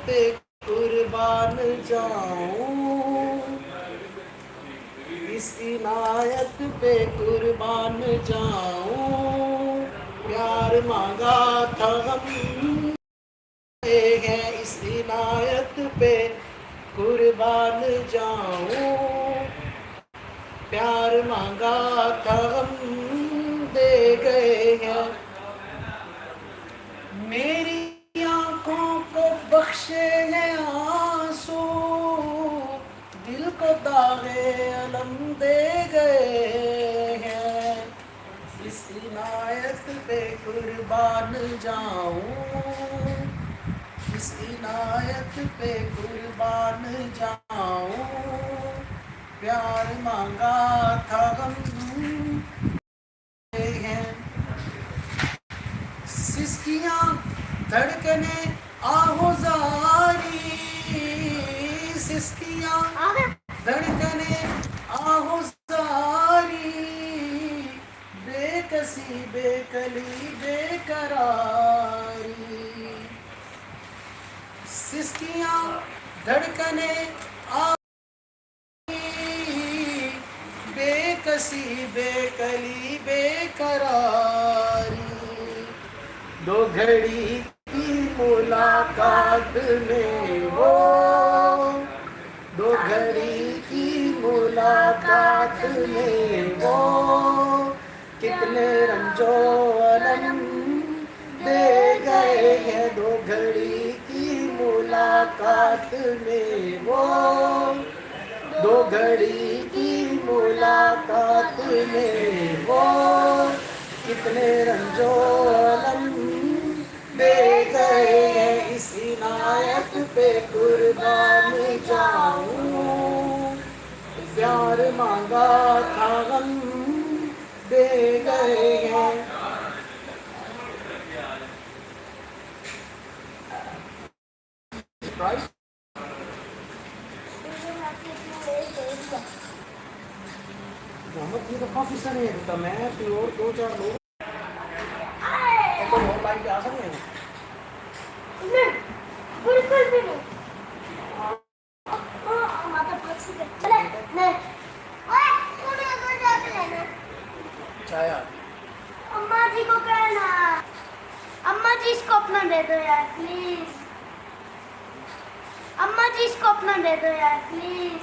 पे कुर्बान जाऊं, इस इनायत पे कुर्बान जाऊं। प्यार मांगा था हम है, इस इनायत पे कुर्बान जाऊं। प्यार मांगा था हम दे गए हैं। मेरी आंखों को बख्शे हैं आंसू, दिल को दागे अलम दे गए हैं। इस इनायत पे कुर्बान जाऊं, इस इनायत पे कुर्बान जाऊं। प्यार मांगा था हम हैं। सिसकियां धड़कने आहोजारी, सिसकियां धड़कने आहोजारी, बेकसी बेकली बेकरारी। सिसकियां धड़कने बेकसी बेकली बेकरारी। दो घड़ी की मुलाकात में वो, दो घड़ी की मुलाकात में वो, कितने रंजो अलम दे गए हैं। दो घड़ी की मुलाकात में वो, दो घड़ी की मुलाकात में वो, कितने रंजो अलम दे गए हैं। इस इनायत पे कुर्बान जाऊं, प्यार मांगा था हम दे गए हैं। मोहम्मद ये तो काफी सारे हैं, मैं फिर और दो चार लोग तो और लाइन पे आ सकते हैं। नहीं, बिल्कुल भी नहीं। माता पक्ष से चले नहीं। ओए तूने उधर जाके लेना। चाय आ अम्मा जी को कहना, अम्मा जी इसको अपना दे दो यार प्लीज। अम्मा जी इसको अपना दे दो यार प्लीज।